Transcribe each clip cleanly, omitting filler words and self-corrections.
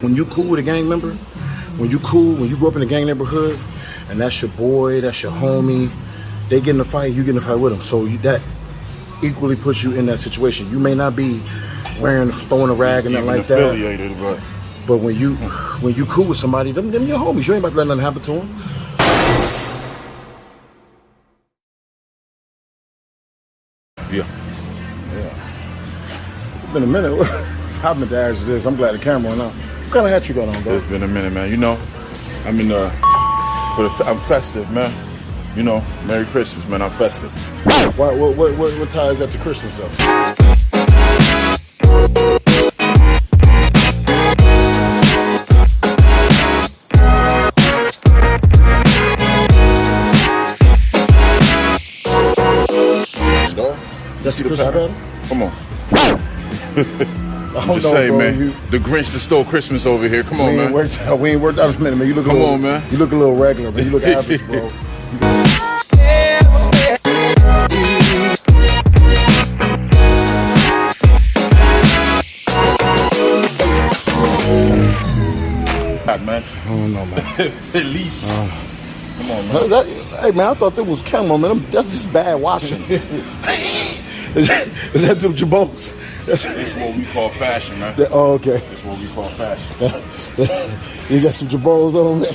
When you cool with a gang member, when you grow up in a gang neighborhood, and that's your boy, that's your homie, they get in a fight, you get in a fight with them. So that equally puts you in that situation. You may not be throwing a rag and nothing like affiliated, that. But when you cool with somebody, them your homies. You ain't about to let nothing happen to them. Yeah. It's been a minute. I've been to ask you this. I'm glad the camera went on. What kind of hat you got on, bro? It's been a minute, man. You know, I'm in I'm festive, man. You know, Merry Christmas, man. I'm festive. What ties that to Christmas, though? That's the Christmas pattern? Come on. I'm just saying, man. The Grinch that stole Christmas over here. Come on, man. We ain't worked out a minute, man. You look Come on, man. You look a little regular, man. You look average, bro. Man. I don't know, man. Feliz. Come on, man. Hey, man, I thought that was camo, man. That's just bad washing. Is that them jabos? This is what we call fashion, man. Oh, okay. This is what we call fashion. You got some jabos on, man.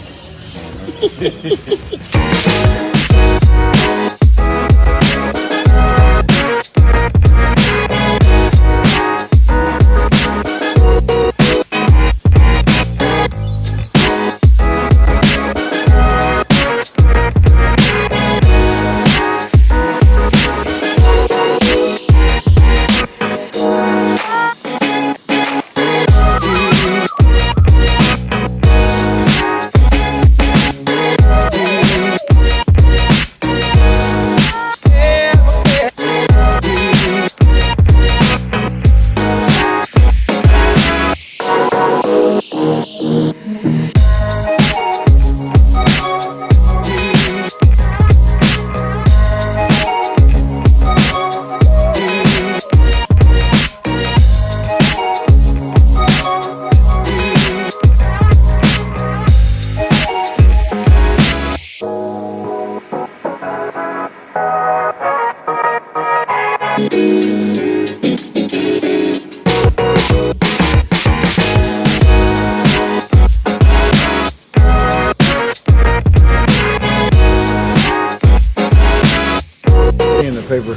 In the paper,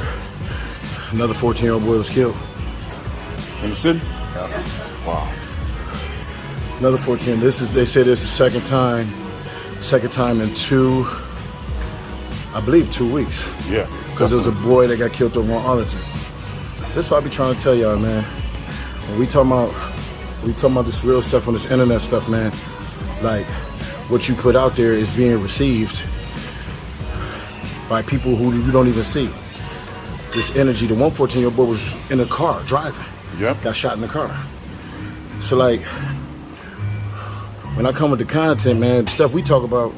another 14-year-old boy was killed. In the city? Yeah. Wow. Another 14. They say this is the second time in I believe 2 weeks. Yeah. Because there was a boy that got killed over on Arlington. This is what I be trying to tell y'all, man. When we talking about this real stuff on this internet stuff, man, like what you put out there is being received by people who you don't even see. This energy, the 114-year-old boy was in a car driving. Yep. Got shot in the car. So like, when I come with the content, man, the stuff we talk about,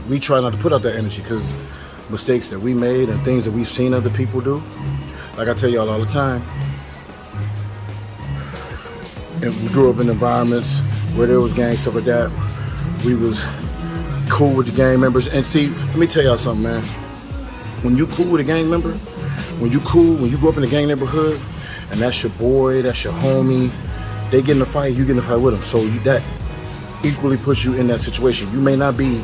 we try not to put out that energy because mistakes that we made and things that we've seen other people do. Like I tell y'all all the time, and we grew up in environments where there was gang stuff like that. We was cool with the gang members. And see, let me tell y'all something, man. When you cool with a gang member, when you grow up in a gang neighborhood, and that's your boy, that's your homie, they get in a fight, you get in a fight with them. So that equally puts you in that situation. You may not be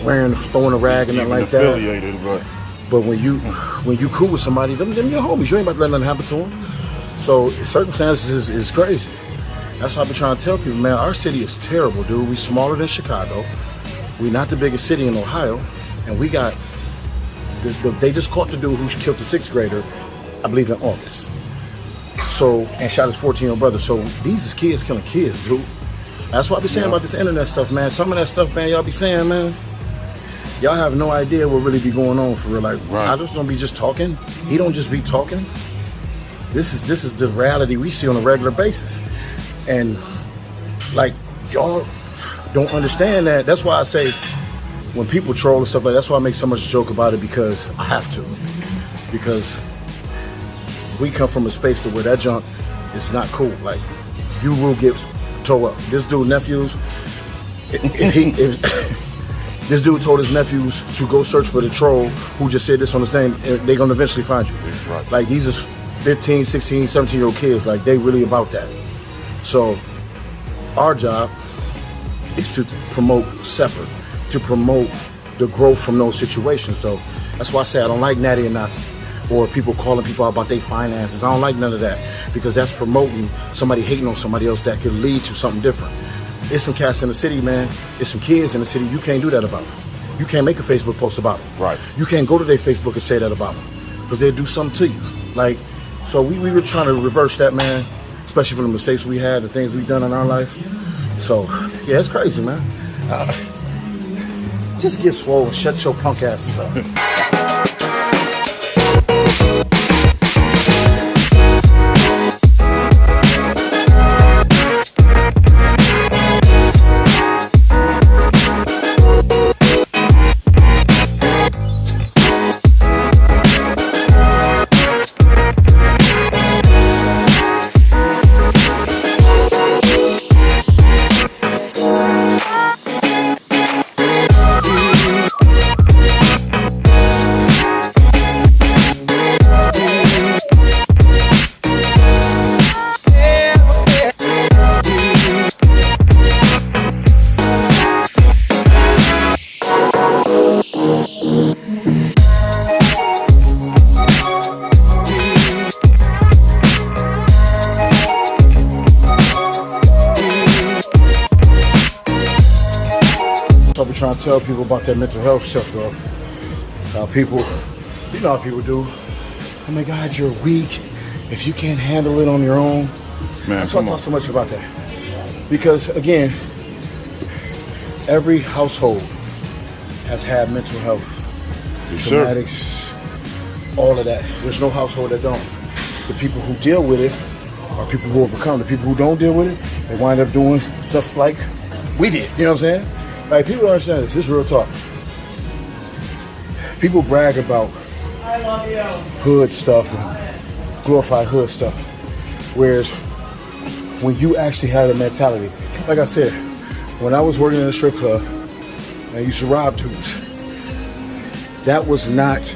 throwing a rag and nothing like that. Affiliated, but when you cool with somebody, them your homies. You ain't about to let nothing happen to them. So circumstances is crazy. That's what I've been trying to tell people, man. Our city is terrible, dude. We smaller than Chicago. We're not the biggest city in Ohio, and we got they just caught the dude who killed the 6th grader, I believe in August. So, and shot his 14-year-old brother. So these is kids killing kids, dude. That's what I be saying about this internet stuff, man. Some of that stuff, man, y'all be saying, man, y'all have no idea what really be going on for real. Like, I just don't be just talking. He don't just be talking. This is the reality we see on a regular basis. And like, y'all don't understand that. That's why I say when people troll and stuff like that, that's why I make so much joke about it, because I have to. Because we come from a space to where that junk is not cool. Like, you will get told up. This dude nephews, if this dude told his nephews to go search for the troll who just said this on the thing, they're gonna eventually find you. Right. Like these are 15, 16, 17-year-old kids. Like they really about that. So our job is to promote separate, to promote the growth from those situations. So that's why I say I don't like Natty and Nasty or people calling people out about their finances. I don't like none of that because that's promoting somebody hating on somebody else that could lead to something different. There's some cats in the city, man. There's some kids in the city. You can't do that about them. You can't make a Facebook post about them. Right. You can't go to their Facebook and say that about them because they'll do something to you. Like, so we were trying to reverse that, man, especially from the mistakes we had, the things we've done in our life. So, yeah, it's crazy, man. Just get swole and shut your punk asses up. So we're trying to tell people about that mental health stuff, though. How people, you know how people do. Oh my God, you're weak. If you can't handle it on your own. Man, that's why I talk so much about that. Because again, every household has had mental health, Yes, sir. traumatics, all of that. There's no household that don't. The people who deal with it are people who overcome. The people who don't deal with it, they wind up doing stuff like we did. You know what I'm saying? Like, people don't understand this. This is real talk. People brag about hood stuff and glorify hood stuff. Whereas when you actually had a mentality, like I said, when I was working in a strip club and I used to rob dudes, that was not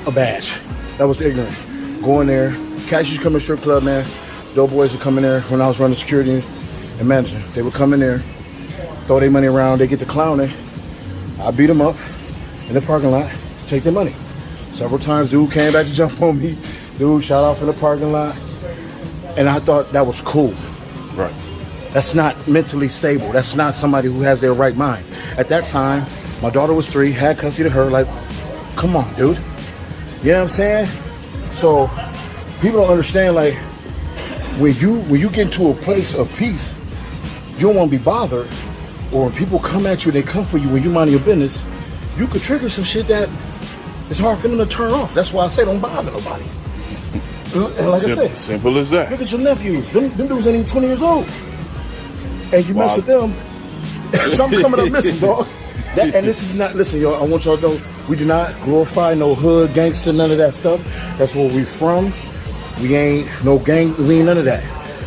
a badge. That was ignorant. Going there, cats used to come in the strip club, man. Dope boys would come in there when I was running security and managing. They would come in there, throw their money around, they get the clowning. I beat them up in the parking lot, take their money. Several times, dude came back to jump on me. Dude shot off in the parking lot. And I thought that was cool. Right. That's not mentally stable. That's not somebody who has their right mind. At that time, my daughter was 3, had custody of her. Like, come on, dude. You know what I'm saying? So people don't understand, like, when you get into a place of peace, you don't want to be bothered. Or when people come at you, they come for you when you mind your business, you could trigger some shit that it's hard for them to turn off. That's why I say don't bother nobody. And like I said, simple as that. look at your nephews. Them dudes ain't even 20 years old. And you mess with them, something coming up missing, dog. And this is not, listen, y'all, I want y'all to know, we do not glorify no hood, gangster, none of that stuff. That's where we from. We ain't no gang, we ain't none of that.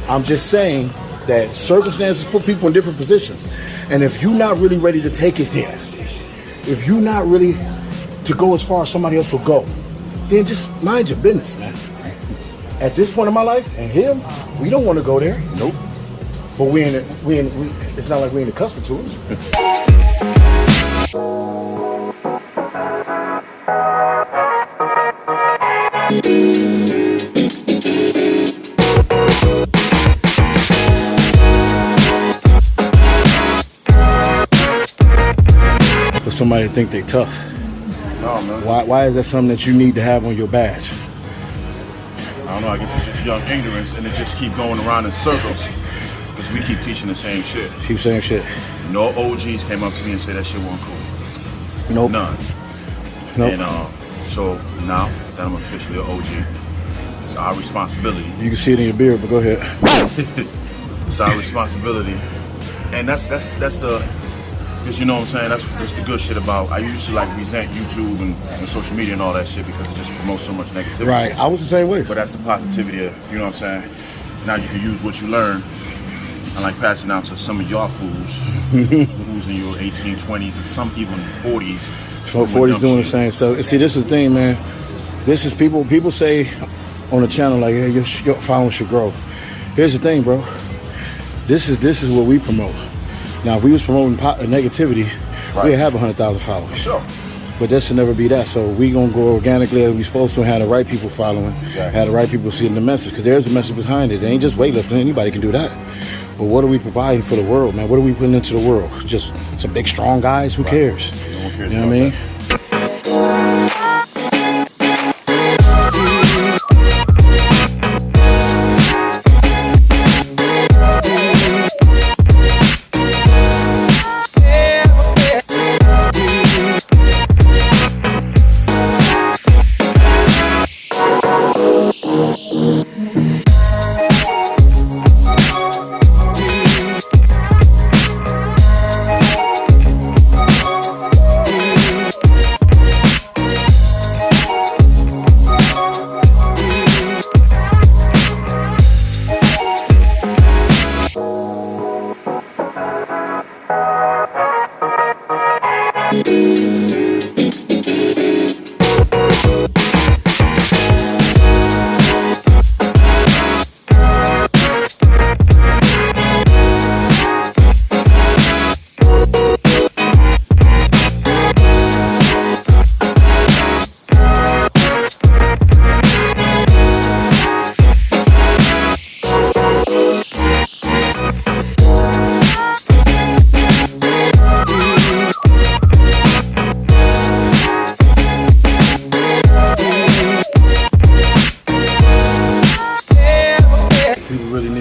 I'm just saying that circumstances put people in different positions. And if you're not really ready to take it there, if you're not really to go as far as somebody else will go, then just mind your business, man. At this point in my life, and him, we don't want to go there. Nope. But it's not like we ain't accustomed to it. For somebody to think they tough. No, man. Why is that something that you need to have on your badge? I don't know. I guess it's just young ignorance, and it just keep going around in circles because we keep teaching the same shit. Keep saying shit. No OGs came up to me and said that shit wasn't cool. Nope. None. Nope. And so now that I'm officially an OG, it's our responsibility. You can see it in your beard, but go ahead. It's our responsibility, and that's the. Because you know what I'm saying, that's the good shit about, I used to like resent YouTube and social media and all that shit because it just promotes so much negativity. Right, I was the same way. But that's the positivity of, you know what I'm saying, now you can use what you learn I like passing out to some of y'all fools who's in your 18, 20s, and some people in their 40s. So 40's doing the same stuff. See, this is the thing, man. This is people say on the channel like, hey, your following should grow. Here's the thing, bro. This is what we promote. Now, if we was promoting negativity, we'd have 100,000 followers. Sure. But this should never be that. So we gonna go organically as we supposed to, and have the right people following, have the right people seeing the message, because there's a message behind it. It ain't just weightlifting. Anybody can do that. But what are we providing for the world, man? What are we putting into the world? Just some big, strong guys? Who cares? No one cares. You know what I mean?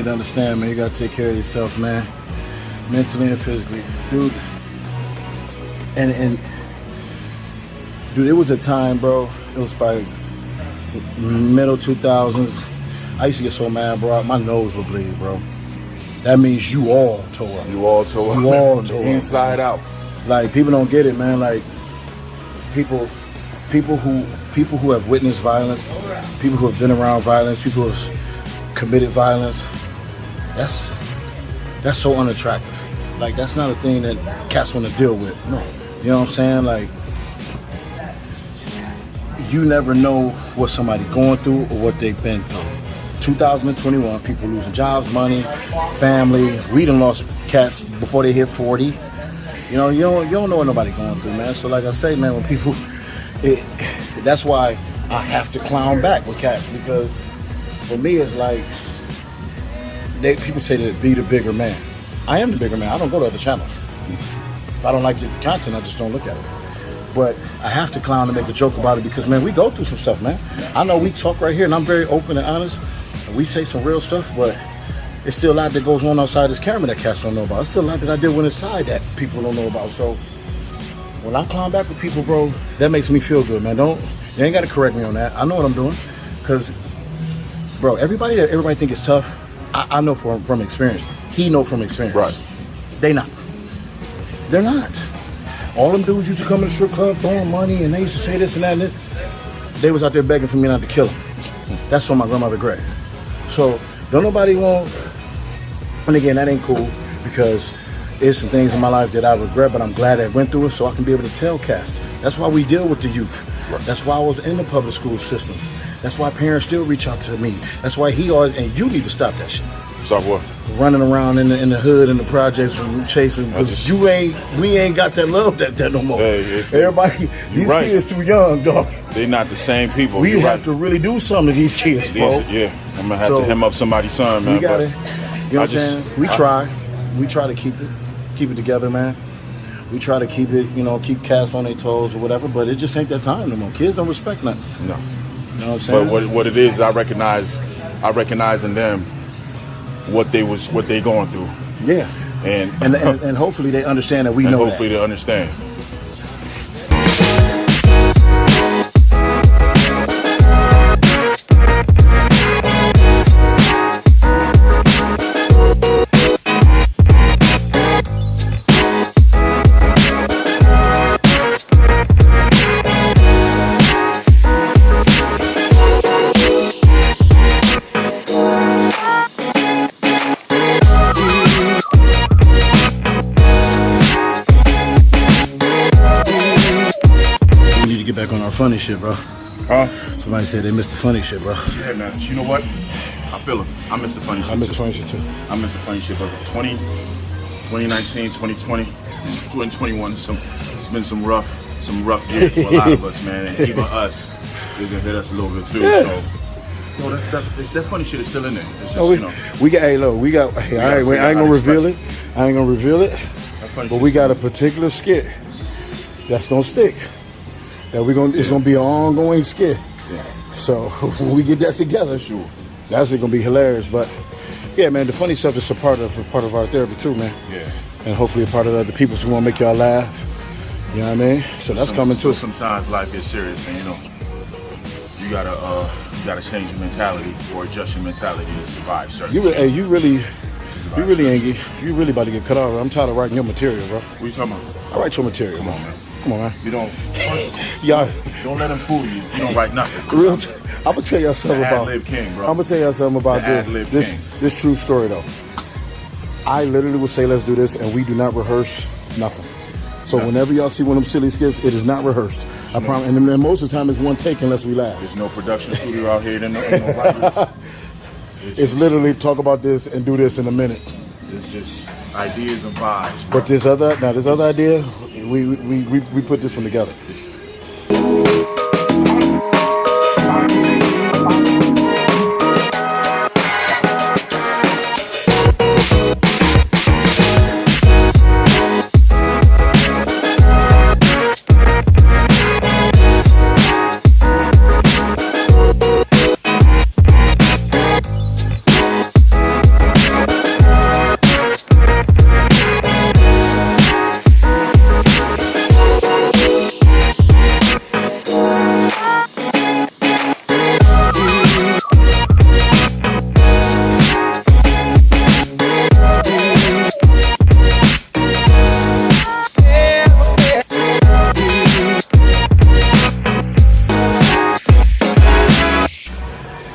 Understand, man, you gotta take care of yourself, man, mentally and physically, dude. And dude, it was a time, bro. It was probably middle 2000s. I used to get so mad, bro. My nose would bleed, bro. That means you all tore up. You all tore up. You all from tore the inside out. Like, people don't get it, man. Like, people who have witnessed violence, people who have been around violence, people who have committed violence. That's so unattractive. Like, that's not a thing that cats want to deal with. No. You know what I'm saying? Like, you never know what somebody going through or what they've been through. 2021, people losing jobs, money, family. We done lost cats before they hit 40. You know, you don't know what nobody going through, man. So like I say, man, when people, that's why I have to clown back with cats, because for me it's like, people say to be the bigger man. I am the bigger man. I don't go to other channels. If I don't like your content, I just don't look at it. But I have to clown and make a joke about it, because, man, we go through some stuff, man. I know we talk right here, and I'm very open and honest, and we say some real stuff, but it's still a lot that goes on outside this camera that cats don't know about. It's still a lot that I did when inside that people don't know about. So when I clown back with people, bro, that makes me feel good, man. You ain't got to correct me on that. I know what I'm doing, because, bro, everybody think it's tough. I know from experience. He know from experience. Right. They not. They're not. All them dudes used to come in the strip club throwing money, and they used to say this and that and that. They was out there begging for me not to kill them. That's what my grandmother regret. So don't nobody want. And again, that ain't cool, because there's some things in my life that I regret, but I'm glad I went through it so I can be able to tell cats. That's why we deal with the youth. Right. That's why I was in the public school systems. That's why parents still reach out to me. That's why he always, and you need to stop that shit. Stop what? Running around in the hood and the projects chasing. We ain't got that love that no more. Hey, everybody, these kids too young, dog. They not the same people. We have to really do something to these kids, bro. Yeah, I'm gonna have to hem up somebody's son, man. We gotta, you know what I'm saying? We try to keep it together, man. We try to keep it, keep cats on their toes or whatever, but it just ain't that time no more. Kids don't respect nothing. No. You know what I'm saying? But what it is, I recognize in them what they going through. Yeah. And hopefully they understand that we know that. Hopefully they understand. funny shit, bro. Huh? Somebody said they missed the funny shit, bro. Yeah, man. You know what? I feel it. I miss the funny shit. I miss the funny shit too. I miss the funny shit, but 2019, 2020, 2021, it's been some rough years for a lot of us, man, and even us, it's gonna hit us a little bit too. Yeah. So, that funny shit is still in there. It's just, Oh, we got. Hey, look, we got. Hey, I ain't gonna reveal it. I ain't gonna reveal it. But we got a particular skit that's gonna stick. That it's gonna be an ongoing skit. Yeah. So when we get that together, Sure. that's gonna be hilarious. But yeah, man, the funny stuff is a part of our therapy too, man. Yeah. And hopefully a part of the other people who want to make y'all laugh. You know what I mean? So that's coming too. Sometimes life gets serious, and you gotta change your mentality or adjust your mentality to survive certain shit. Hey, you really about to get cut off. I'm tired of writing your material, bro. What you talking about? I write your material. Come on, man. Come on, man. You don't. Y'all, Don't let them fool you. You don't write nothing. I'm gonna tell y'all something about. Ad-lib king, bro. I'm gonna tell y'all something about The ad-lib this. king. This true story though. I literally would say, let's do this, and we do not rehearse nothing. So whenever y'all see one of them silly skits, it is not rehearsed. I promise. And then most of the time, it's one take unless we laugh. There's no production studio out here. There's no writers. It's literally talk about this and do this in a minute. It's just ideas and vibes. Bro. But this other idea, we put this one together.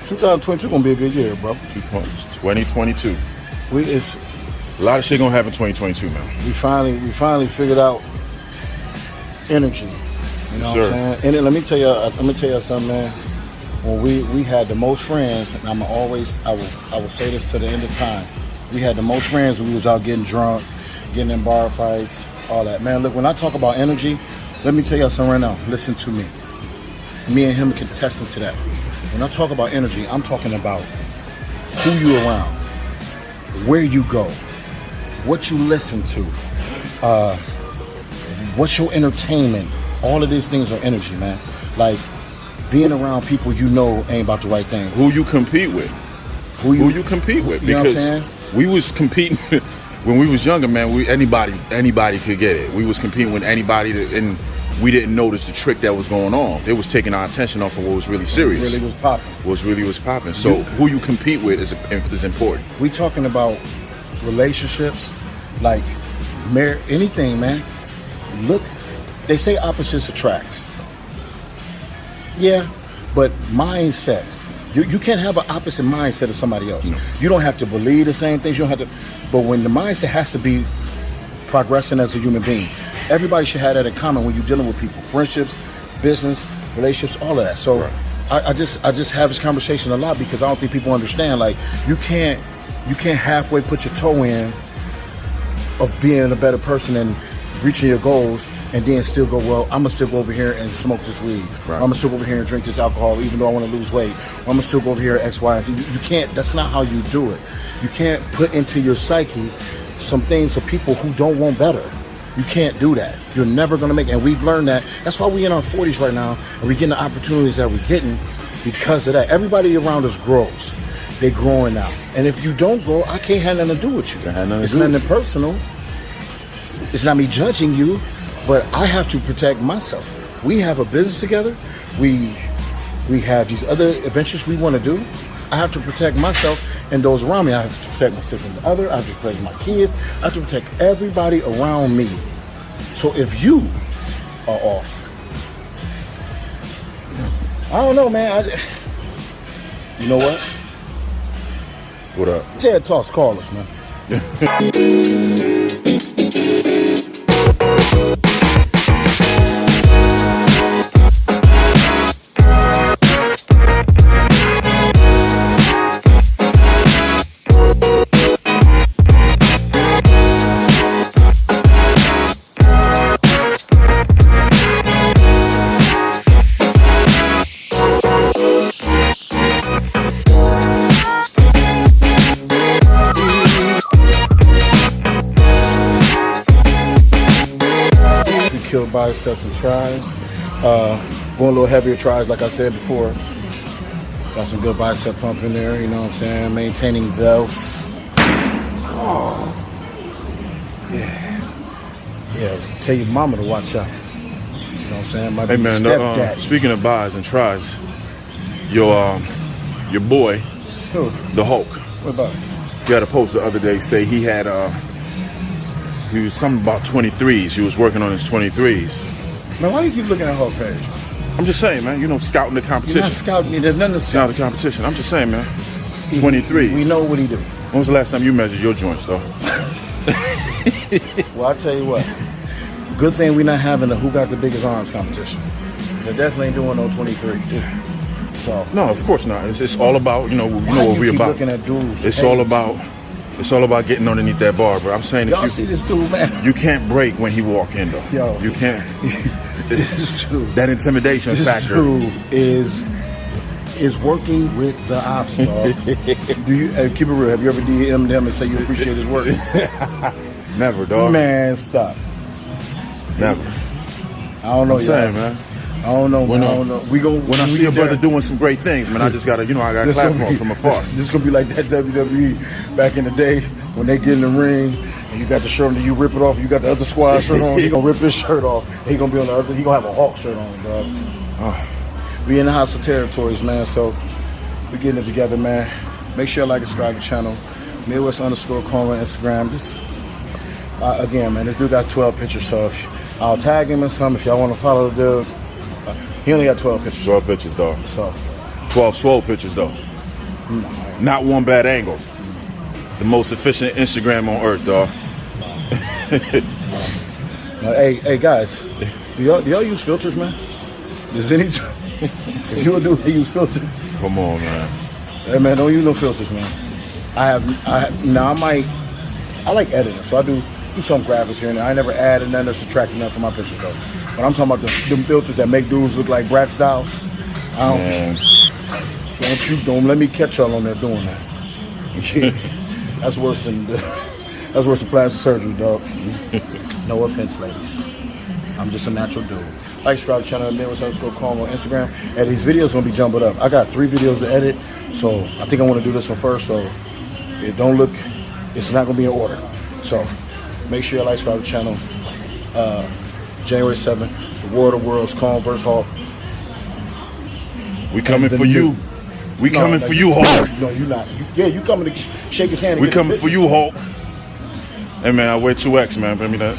2022 gonna be a good year, bro. 2022. It's A lot of shit gonna happen 2022, man. we finally figured out energy. You know what I'm saying? And then let me tell you something, man. When we had the most friends, and I will say this to the end of time. We had the most friends when we was out getting drunk, getting in bar fights, all that. Man, look, when I talk about energy, let me tell y'all something right now. Listen to me. Me and him are contesting to that. When I talk about energy, I'm talking about who you around, where you go, what you listen to, what's your entertainment. All of these things are energy, man. Like being around people you know ain't about the right thing. Who you compete with? Who you compete with? You know what I'm Because saying? we was competing when we was younger, man. Anybody could get it. We was competing with anybody, and we didn't notice the trick that was going on. They was taking our attention off of what was really serious. Really was popping. What really was popping. So who you compete with is important. We talking about relationships, like anything, man. Look, they say opposites attract. Yeah, but mindset. You can't have an opposite mindset of somebody else. No. You don't have to believe the same things. You don't have to. But when the mindset has to be progressing as a human being, everybody should have that in common when you're dealing with people, friendships, business, relationships, all of that. So Right. I just have this conversation a lot because I don't think people understand. Like you can't halfway put your toe in of being a better person and reaching your goals, and then still go, well, I'm gonna still go over here and smoke this weed. Right. Or I'm gonna still go over here and drink this alcohol, even though I want to lose weight. Or I'm gonna still go over here X, Y, and Z. You can't. That's not how you do it. You can't put into your psyche some things of people who don't want better. You can't do that. You're never gonna make it. And we've learned that. That's why we in our 40s right now, and we're getting the opportunities that we're getting because of that. Everybody around us grows. They're growing now. And if you don't grow, I can't have nothing to do with you. Can't have nothing to It's do with nothing you. personal. It's not me judging you, but I have to protect myself. We have a business together. We have these other adventures we want to do. I have to protect myself and those around me. I have to protect myself from the other. I have to protect my kids. I have to protect everybody around me. So if you are off, I don't know, man. You know what? What up? TED Talks, call us, man. kill biceps and tries. Going a little heavier tries, like I said before. Got some good bicep pump in there, you know what I'm saying? Maintaining those. Oh. Yeah, tell your mama to watch out. You know what I'm saying? My Hey man, stepdad. speaking of buys and tries, your boy, Who? the Hulk, What about it? he had a post the other day say he had he was something about 23s. He was working on his 23s. Man, why do you keep looking at her page? I'm just saying, man. You know, scouting the You're competition. not scouting. There's nothing to Scout scout. the competition. I'm just saying, man. 23s. We know what he do. When was the last time you measured your joints, though? Well, I'll tell you what. Good thing we're not having the who got the biggest arms competition. They definitely ain't doing no 23s. So No, of course not. It's all about, you know why what you we keep about. looking at dudes? It's Hey, all about getting underneath that bar, bro. I'm saying Y'all if see you this dude, man? you can't break when he walk in, though. Yo. You can't. This dude. That intimidation This factor. dude is working with the ops, dog. Do you keep it real? Have you ever DM'd him and say you appreciate his work? Never, dog. Man, stop. Never. I don't know, I'm saying, y'all. man. I don't know. When, man. I don't know. We go When I see a brother doing some great things, man, I just gotta, I gotta This clap gonna for him be- from afar. This is gonna be like that WWE back in the day when they get in the ring and you got the shirt on, you rip it off. You got the other squad shirt on. He gonna rip his shirt off. He gonna be on the other. He gonna have a Hawk shirt on, dog. We in the house of territories, man. So we getting it together, man. Make sure you like and subscribe to the channel. Midwest_Call on Instagram. This again, man. This dude got 12 pictures, so I'll tag him in some if y'all want to follow the dude. He only got 12 pictures, 12 pitches, dog. so 12 swole pitches, though. Not one bad angle. The most efficient Instagram on earth, dog. hey guys, do y'all use filters, man? Does any if you a dude that use filters, Come on, man. hey man, don't use no filters, man. I like editing, so I do some graphics here and there. I never added none or subtracted nothing from my pictures though. But I'm talking about them filters that make dudes look like Brad Styles. Man. Don't let me catch y'all on there doing that. That's worse than plastic surgery, dog. No offense, ladies. I'm just a natural dude. Like, subscribe to the channel, Midwest_Call on Instagram. And these videos gonna be jumbled up. I got 3 videos to edit, so I think I want to do this one first. So it don't look, it's not gonna be in order. So make sure you like, subscribe to the channel. January 7th, the War of the Worlds, Kong vs. Hulk. We coming the for you. We No, coming no, for you, Hulk. No, you not. You coming to shake his hand. And We get a coming for picture. you, Hulk. Hey, man, I wear 2X, man. Bring me that.